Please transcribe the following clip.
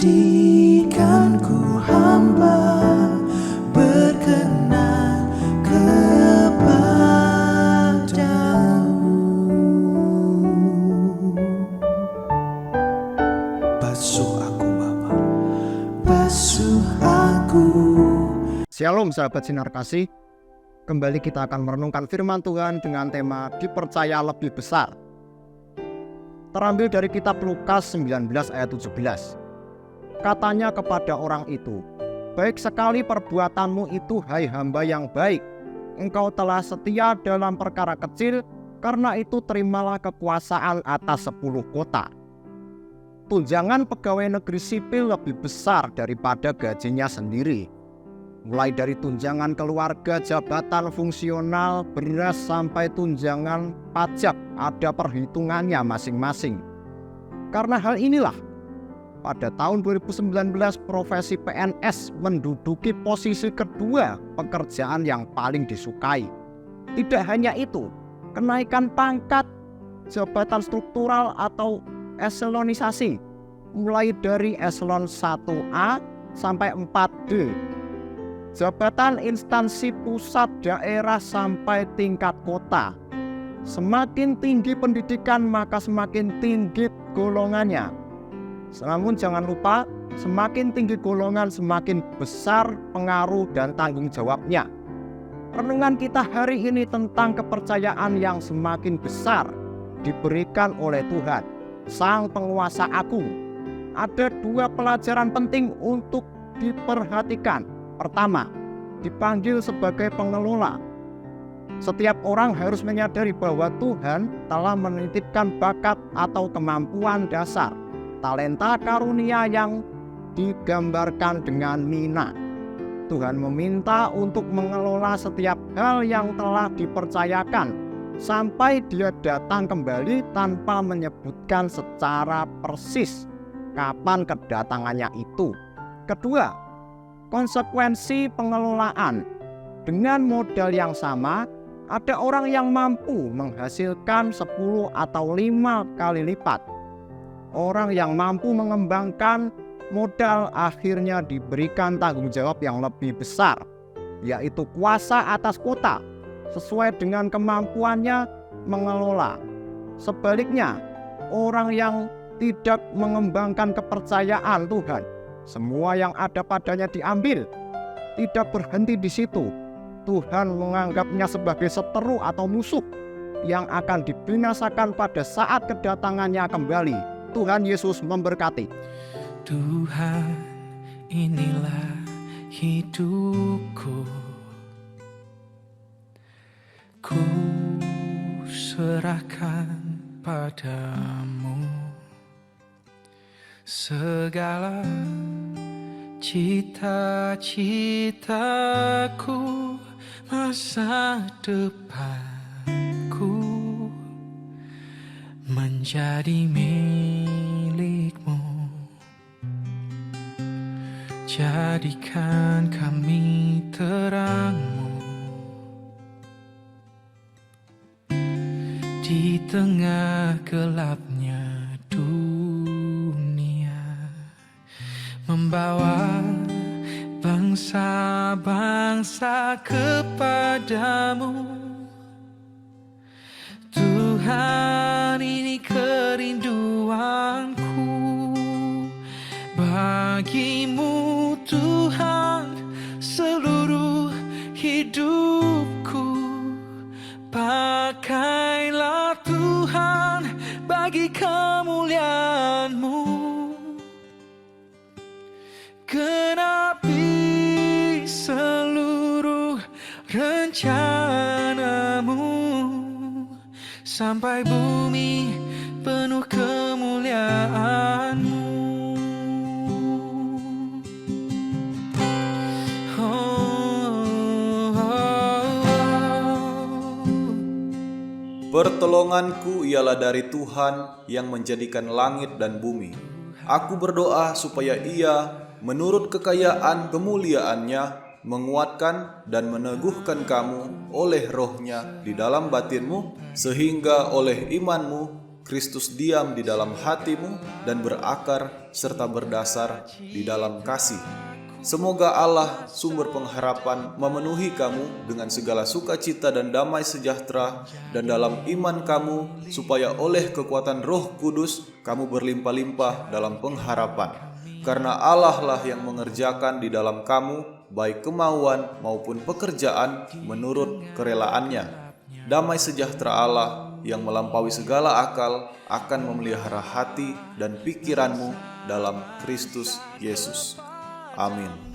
Jadikan ku hamba berkenan kepadamu. Basuh aku Bapa, basuh aku. Shalom sahabat Sinar Kasih. Kembali kita akan merenungkan firman Tuhan dengan tema dipercaya lebih besar. Terambil dari kitab Lukas 19 ayat 17. Katanya kepada orang itu, "Baik sekali perbuatanmu itu, hai hamba yang baik. Engkau telah setia dalam perkara kecil, karena itu terimalah kekuasaan atas 10 kota." Tunjangan pegawai negeri sipil lebih besar daripada gajinya sendiri. Mulai dari tunjangan keluarga, jabatan fungsional, beras, sampai tunjangan pajak, ada perhitungannya masing-masing. Karena hal inilah, pada tahun 2019 profesi PNS menduduki posisi kedua pekerjaan yang paling disukai. Tidak hanya itu, kenaikan pangkat, jabatan struktural atau eselonisasi, mulai dari eselon 1A sampai 4D. Jabatan instansi pusat, daerah, sampai tingkat kota. Semakin tinggi pendidikan, maka semakin tinggi golongannya. Namun jangan lupa, semakin tinggi golongan, semakin besar pengaruh dan tanggung jawabnya. Renungan kita hari ini tentang kepercayaan yang semakin besar diberikan oleh Tuhan, Sang Penguasa Agung. Ada 2 pelajaran penting untuk diperhatikan. Pertama, dipanggil sebagai pengelola. Setiap orang harus menyadari bahwa Tuhan telah menitipkan bakat atau kemampuan dasar, talenta karunia yang digambarkan dengan mina. Tuhan meminta untuk mengelola setiap hal yang telah dipercayakan sampai Dia datang kembali, tanpa menyebutkan secara persis kapan kedatangannya itu. Kedua, konsekuensi pengelolaan. Dengan modal yang sama, ada orang yang mampu menghasilkan 10 atau 5 kali lipat. Orang yang mampu mengembangkan modal akhirnya diberikan tanggung jawab yang lebih besar, yaitu kuasa atas kota, sesuai dengan kemampuannya mengelola. Sebaliknya, orang yang tidak mengembangkan kepercayaan Tuhan, semua yang ada padanya diambil. Tidak berhenti di situ, Tuhan menganggapnya sebagai seteru atau musuh yang akan dibinasakan pada saat kedatangannya kembali. Tuhan Yesus memberkati. Tuhan, inilah hidupku, ku serahkan padamu segala cita-citaku, masa depanku menjadi milikmu. Jadikan kami terangmu di tengah gelapnya dunia, membawa bangsa-bangsa kepadamu. Tuhan, ini kerinduanku bagimu. Tuhan, seluruh hidupku pakailah Tuhan bagi kemuliaan-Mu. Genapi seluruh rencana-Mu sampai bumi penuh kemuliaan-Mu. Pertolonganku ialah dari Tuhan yang menjadikan langit dan bumi. Aku berdoa supaya Ia menurut kekayaan kemuliaannya menguatkan dan meneguhkan kamu oleh rohnya di dalam batinmu, sehingga oleh imanmu Kristus diam di dalam hatimu dan berakar serta berdasar di dalam kasih. Semoga Allah, sumber pengharapan, memenuhi kamu dengan segala sukacita dan damai sejahtera dan dalam iman kamu, supaya oleh kekuatan Roh Kudus kamu berlimpah-limpah dalam pengharapan. Karena Allah lah yang mengerjakan di dalam kamu baik kemauan maupun pekerjaan menurut kerelaannya. Damai sejahtera Allah yang melampaui segala akal akan memelihara hati dan pikiranmu dalam Kristus Yesus. Amin.